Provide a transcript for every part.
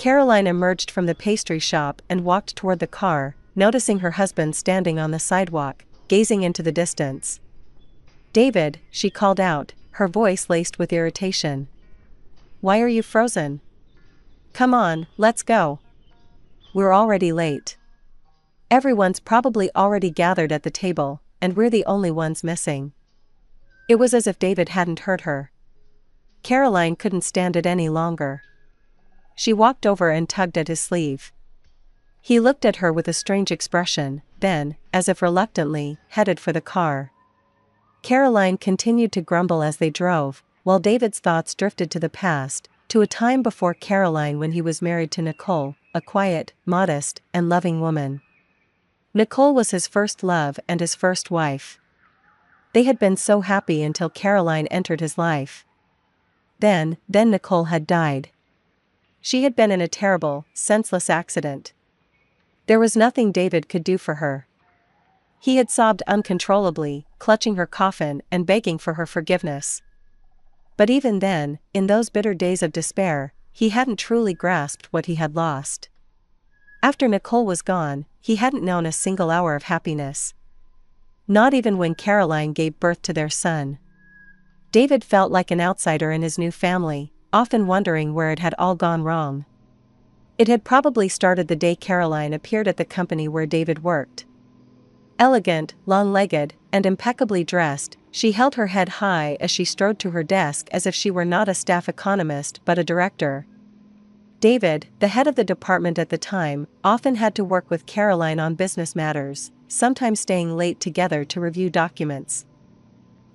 Caroline emerged from the pastry shop and walked toward the car, noticing her husband standing on the sidewalk, gazing into the distance. "David," she called out, her voice laced with irritation. "Why are you frozen? Come on, let's go. We're already late. Everyone's probably already gathered at the table, and we're the only ones missing." It was as if David hadn't heard her. Caroline couldn't stand it any longer. She walked over and tugged at his sleeve. He looked at her with a strange expression, then, as if reluctantly, headed for the car. Caroline continued to grumble as they drove, while David's thoughts drifted to the past, to a time before Caroline when he was married to Nicole, a quiet, modest, and loving woman. Nicole was his first love and his first wife. They had been so happy until Caroline entered his life. Then Nicole had died. She had been in a terrible, senseless accident. There was nothing David could do for her. He had sobbed uncontrollably, clutching her coffin and begging for her forgiveness. But even then, in those bitter days of despair, he hadn't truly grasped what he had lost. After Nicole was gone, he hadn't known a single hour of happiness. Not even when Caroline gave birth to their son. David felt like an outsider in his new family, often wondering where it had all gone wrong. It had probably started the day Caroline appeared at the company where David worked. Elegant, long-legged, and impeccably dressed, she held her head high as she strode to her desk as if she were not a staff economist but a director. David, the head of the department at the time, often had to work with Caroline on business matters, sometimes staying late together to review documents.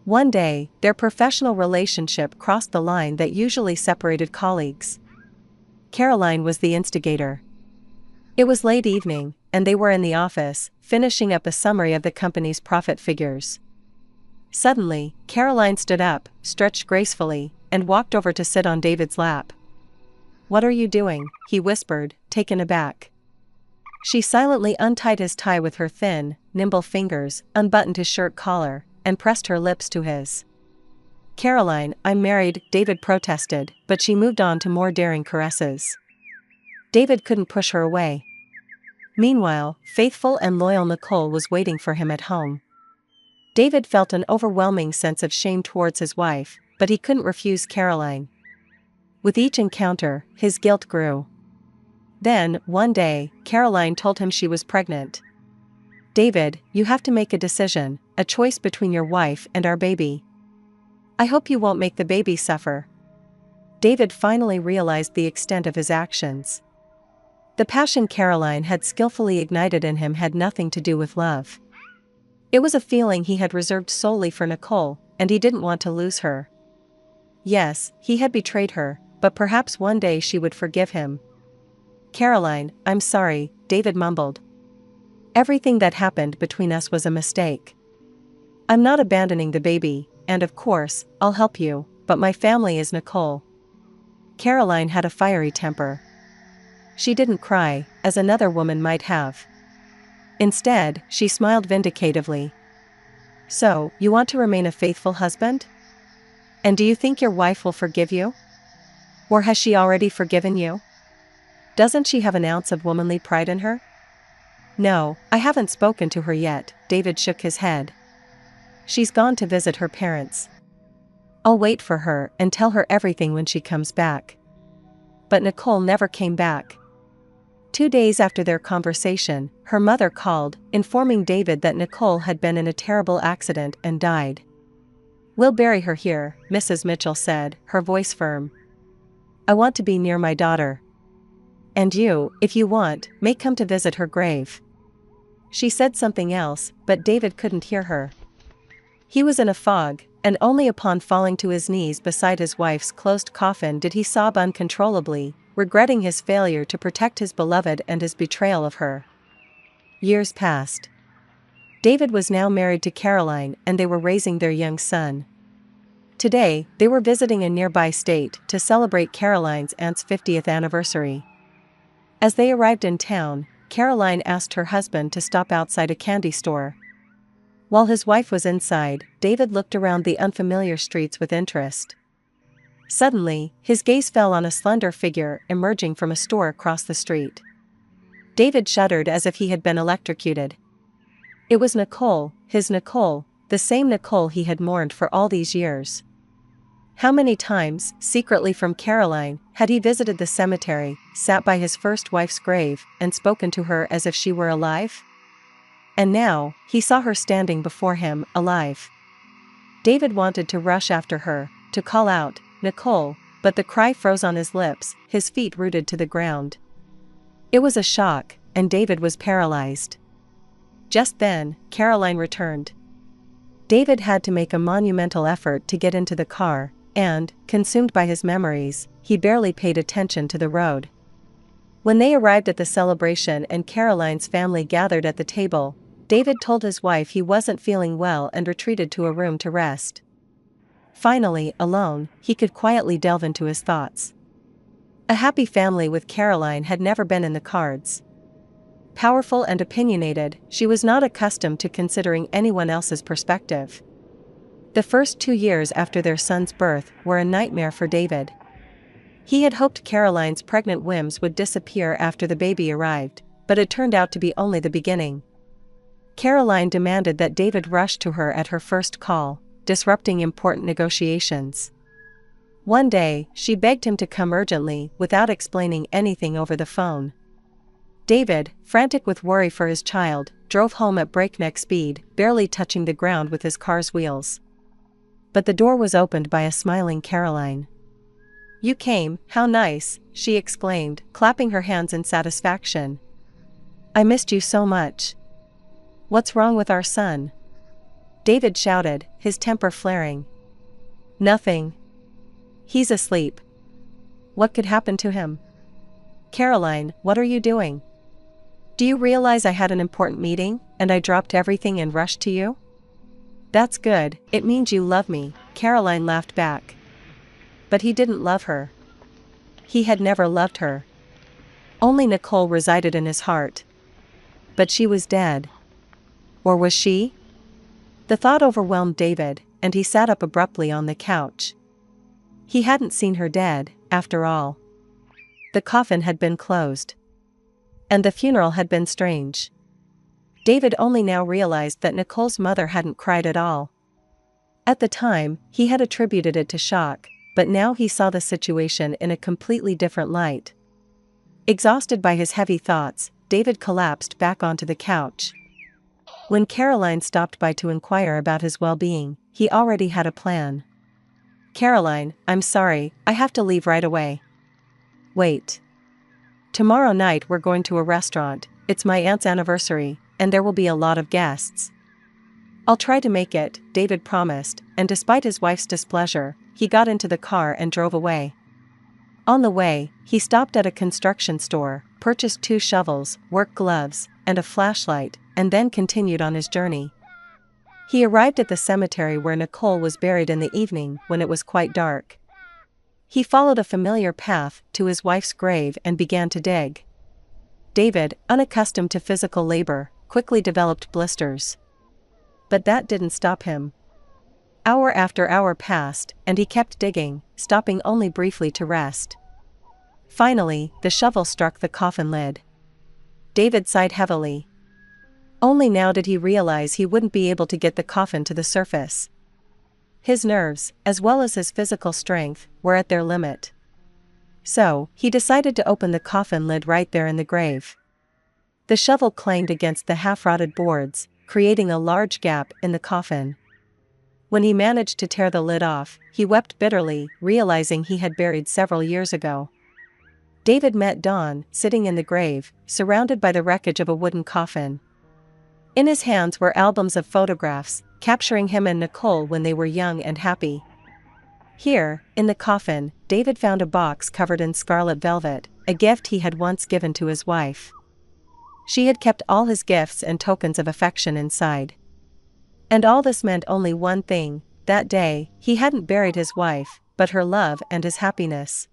One day, their professional relationship crossed the line that usually separated colleagues. Caroline was the instigator. It was late evening, and they were in the office, finishing up a summary of the company's profit figures. Suddenly, Caroline stood up, stretched gracefully, and walked over to sit on David's lap. "What are you doing?" he whispered, taken aback. She silently untied his tie with her thin, nimble fingers, unbuttoned his shirt collar, and pressed her lips to his. "Caroline, I'm married," David protested, but she moved on to more daring caresses. David couldn't push her away. Meanwhile, faithful and loyal Nicole was waiting for him at home. David felt an overwhelming sense of shame towards his wife, but he couldn't refuse Caroline. With each encounter, his guilt grew. Then, one day, Caroline told him she was pregnant. "David, you have to make a decision, a choice between your wife and our baby. I hope you won't make the baby suffer." David finally realized the extent of his actions. The passion Caroline had skillfully ignited in him had nothing to do with love. It was a feeling he had reserved solely for Nicole, and he didn't want to lose her. Yes, he had betrayed her, but perhaps one day she would forgive him. "Caroline, I'm sorry," David mumbled. "Everything that happened between us was a mistake. I'm not abandoning the baby, and of course, I'll help you, but my family is Nicole." Caroline had a fiery temper. She didn't cry, as another woman might have. Instead, she smiled vindicatively. "So, you want to remain a faithful husband? And do you think your wife will forgive you? Or has she already forgiven you? Doesn't she have an ounce of womanly pride in her?" "No, I haven't spoken to her yet," David shook his head. "She's gone to visit her parents. I'll wait for her and tell her everything when she comes back." But Nicole never came back. 2 days after their conversation, her mother called, informing David that Nicole had been in a terrible accident and died. "We'll bury her here," Mrs. Mitchell said, her voice firm. "I want to be near my daughter. And you, if you want, may come to visit her grave." She said something else, but David couldn't hear her. He was in a fog, and only upon falling to his knees beside his wife's closed coffin did he sob uncontrollably, regretting his failure to protect his beloved and his betrayal of her. Years passed. David was now married to Caroline and they were raising their young son. Today, they were visiting a nearby state to celebrate Caroline's aunt's 50th anniversary. As they arrived in town, Caroline asked her husband to stop outside a candy store. While his wife was inside, David looked around the unfamiliar streets with interest. Suddenly, his gaze fell on a slender figure emerging from a store across the street. David shuddered as if he had been electrocuted. It was Nicole, his Nicole, the same Nicole he had mourned for all these years. How many times, secretly from Caroline, had he visited the cemetery, sat by his first wife's grave, and spoken to her as if she were alive? And now, he saw her standing before him, alive. David wanted to rush after her, to call out, "Nicole," but the cry froze on his lips, his feet rooted to the ground. It was a shock, and David was paralyzed. Just then, Caroline returned. David had to make a monumental effort to get into the car, and, consumed by his memories, he barely paid attention to the road. When they arrived at the celebration and Caroline's family gathered at the table, David told his wife he wasn't feeling well and retreated to a room to rest. Finally, alone, he could quietly delve into his thoughts. A happy family with Caroline had never been in the cards. Powerful and opinionated, she was not accustomed to considering anyone else's perspective. The first 2 years after their son's birth were a nightmare for David. He had hoped Caroline's pregnant whims would disappear after the baby arrived, but it turned out to be only the beginning. Caroline demanded that David rush to her at her first call, disrupting important negotiations. One day, she begged him to come urgently without explaining anything over the phone. David, frantic with worry for his child, drove home at breakneck speed, barely touching the ground with his car's wheels. But the door was opened by a smiling Caroline. "You came, how nice," she exclaimed, clapping her hands in satisfaction. "I missed you so much." "What's wrong with our son?" David shouted, his temper flaring. "Nothing. He's asleep. What could happen to him?" "Caroline, what are you doing? Do you realize I had an important meeting, and I dropped everything and rushed to you?" "That's good, it means you love me," Caroline laughed back. But he didn't love her. He had never loved her. Only Nicole resided in his heart. But she was dead. Or was she? The thought overwhelmed David, and he sat up abruptly on the couch. He hadn't seen her dead, after all. The coffin had been closed. And the funeral had been strange. David only now realized that Nicole's mother hadn't cried at all. At the time, he had attributed it to shock, but now he saw the situation in a completely different light. Exhausted by his heavy thoughts, David collapsed back onto the couch. When Caroline stopped by to inquire about his well-being, he already had a plan. "Caroline, I'm sorry, I have to leave right away." "Wait. Tomorrow night we're going to a restaurant, it's my aunt's anniversary, and there will be a lot of guests." "I'll try to make it," David promised, and despite his wife's displeasure, he got into the car and drove away. On the way, he stopped at a construction store, purchased 2 shovels, work gloves, and a flashlight, and then continued on his journey. He arrived at the cemetery where Nicole was buried in the evening when it was quite dark. He followed a familiar path to his wife's grave and began to dig. David, unaccustomed to physical labor, quickly developed blisters. But that didn't stop him. Hour after hour passed, and he kept digging, stopping only briefly to rest. Finally, the shovel struck the coffin lid. David sighed heavily. Only now did he realize he wouldn't be able to get the coffin to the surface. His nerves, as well as his physical strength, were at their limit. So, he decided to open the coffin lid right there in the grave. The shovel clanged against the half-rotted boards, creating a large gap in the coffin. When he managed to tear the lid off, he wept bitterly, realizing he had buried several years ago. David met Dawn, sitting in the grave, surrounded by the wreckage of a wooden coffin. In his hands were albums of photographs, capturing him and Nicole when they were young and happy. Here, in the coffin, David found a box covered in scarlet velvet, a gift he had once given to his wife. She had kept all his gifts and tokens of affection inside. And all this meant only one thing: that day, he hadn't buried his wife, but her love and his happiness.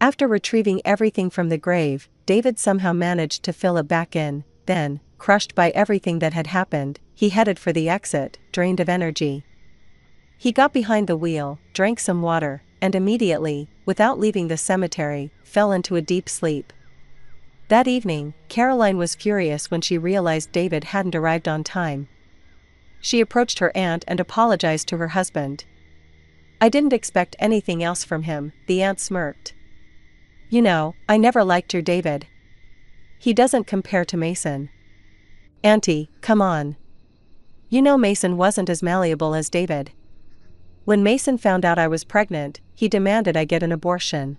After retrieving everything from the grave, David somehow managed to fill it back in, then, crushed by everything that had happened, he headed for the exit, drained of energy. He got behind the wheel, drank some water, and immediately, without leaving the cemetery, fell into a deep sleep. That evening, Caroline was furious when she realized David hadn't arrived on time. She approached her aunt and apologized to her husband. "I didn't expect anything else from him," the aunt smirked. "You know, I never liked your David. He doesn't compare to Mason." "Auntie, come on. You know Mason wasn't as malleable as David. When Mason found out I was pregnant, he demanded I get an abortion.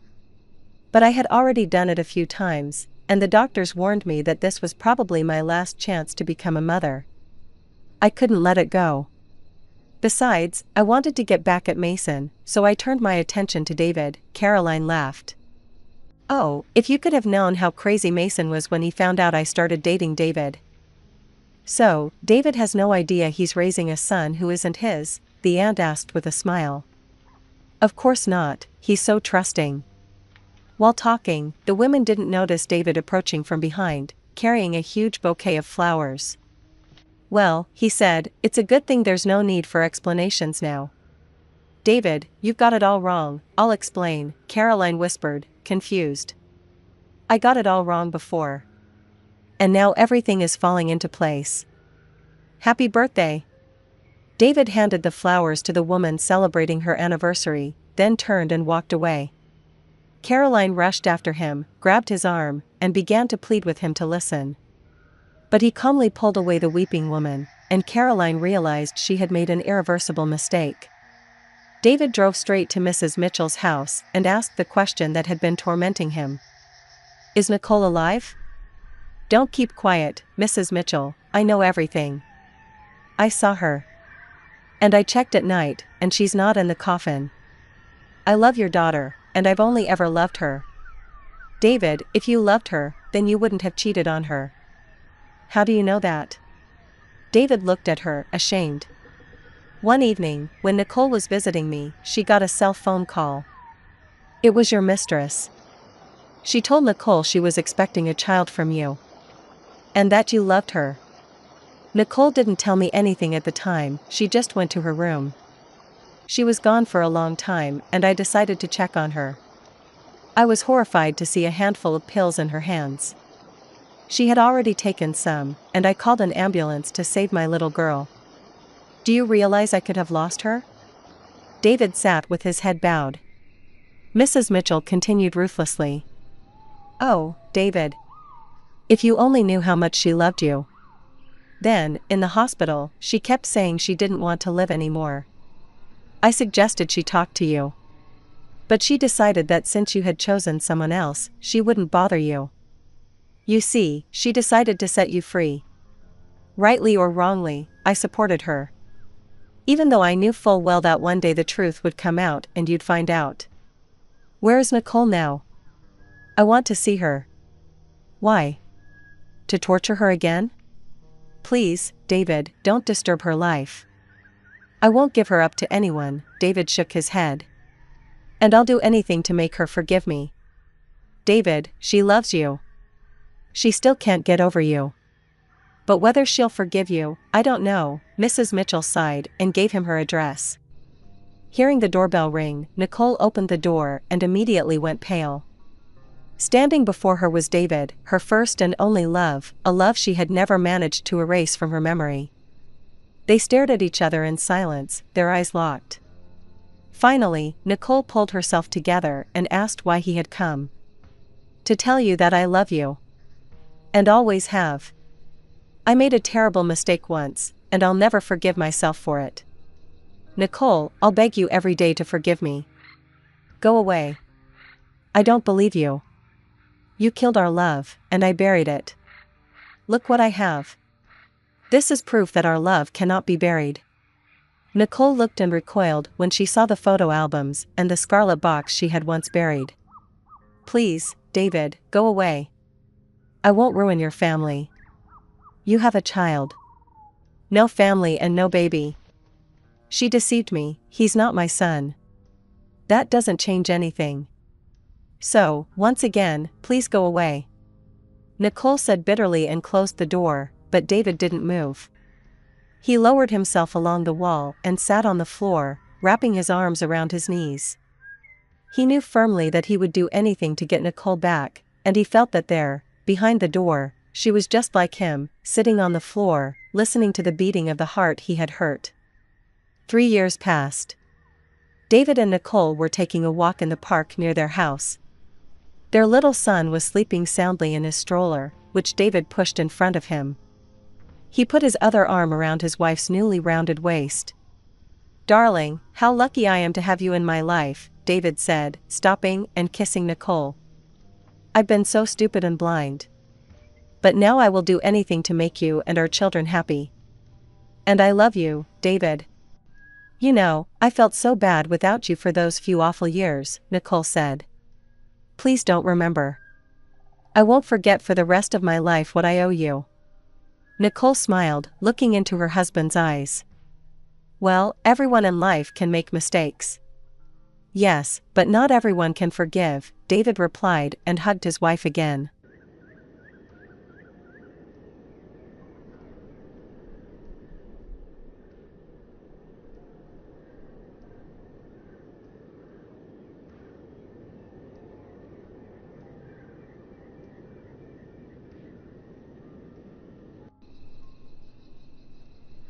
But I had already done it a few times, and the doctors warned me that this was probably my last chance to become a mother. I couldn't let it go. Besides, I wanted to get back at Mason, so I turned my attention to David." Caroline laughed. "Oh, if you could have known how crazy Mason was when he found out I started dating David." "So, David has no idea he's raising a son who isn't his?" the aunt asked with a smile. "Of course not, he's so trusting." While talking, the women didn't notice David approaching from behind, carrying a huge bouquet of flowers. "Well," he said, "it's a good thing there's no need for explanations now." "David, you've got it all wrong." "I'll explain," Caroline whispered, confused. "I got it all wrong before. And now everything is falling into place. Happy birthday." David handed the flowers to the woman celebrating her anniversary, then turned and walked away. Caroline rushed after him, grabbed his arm, and began to plead with him to listen. But he calmly pulled away the weeping woman, and Caroline realized she had made an irreversible mistake. David drove straight to Mrs. Mitchell's house and asked the question that had been tormenting him. "Is Nicole alive?" "Don't keep quiet, Mrs. Mitchell, I know everything. I saw her. And I checked at night, and she's not in the coffin. I love your daughter, and I've only ever loved her." "David, if you loved her, then you wouldn't have cheated on her." "How do you know that?" David looked at her, ashamed. "One evening, when Nicole was visiting me, she got a cell phone call. It was your mistress. She told Nicole she was expecting a child from you. And that you loved her. Nicole didn't tell me anything at the time, she just went to her room. She was gone for a long time, and I decided to check on her. I was horrified to see a handful of pills in her hands. She had already taken some, and I called an ambulance to save my little girl. Do you realize I could have lost her?" David sat with his head bowed. Mrs. Mitchell continued ruthlessly. "Oh, David. If you only knew how much she loved you. Then, in the hospital, she kept saying she didn't want to live anymore. I suggested she talk to you. But she decided that since you had chosen someone else, she wouldn't bother you. You see, she decided to set you free. Rightly or wrongly, I supported her. Even though I knew full well that one day the truth would come out and you'd find out. Where is Nicole now? I want to see her." "Why? To torture her again?" "Please, David, don't disturb her life." "I won't give her up to anyone," David shook his head. "And I'll do anything to make her forgive me." "David, she loves you. She still can't get over you. But whether she'll forgive you, I don't know." Mrs. Mitchell sighed and gave him her address. Hearing the doorbell ring, Nicole opened the door and immediately went pale. Standing before her was David, her first and only love, a love she had never managed to erase from her memory. They stared at each other in silence, their eyes locked. Finally, Nicole pulled herself together and asked why he had come. "To tell you that I love you. And always have. I made a terrible mistake once, and I'll never forgive myself for it. Nicole, I'll beg you every day to forgive me. Go away. I don't believe you. You killed our love, and I buried it. Look what I have. This is proof that our love cannot be buried." Nicole looked and recoiled when she saw the photo albums and the scarlet box she had once buried. "Please, David, go away. I won't ruin your family. You have a child. No family and no baby. She deceived me, he's not my son. That doesn't change anything. So, once again, please go away." Nicole said bitterly and closed the door, but David didn't move. He lowered himself along the wall and sat on the floor, wrapping his arms around his knees. He knew firmly that he would do anything to get Nicole back, and he felt that there, behind the door, she was just like him, sitting on the floor, listening to the beating of the heart he had hurt. 3 years passed. David and Nicole were taking a walk in the park near their house. Their little son was sleeping soundly in his stroller, which David pushed in front of him. He put his other arm around his wife's newly rounded waist. "Darling, how lucky I am to have you in my life," David said, stopping and kissing Nicole. "I've been so stupid and blind. But now I will do anything to make you and our children happy. And I love you, David. You know, I felt so bad without you for those few awful years," Nicole said. "Please don't remember. I won't forget for the rest of my life what I owe you." Nicole smiled, looking into her husband's eyes. "Well, everyone in life can make mistakes." "Yes, but not everyone can forgive," David replied and hugged his wife again.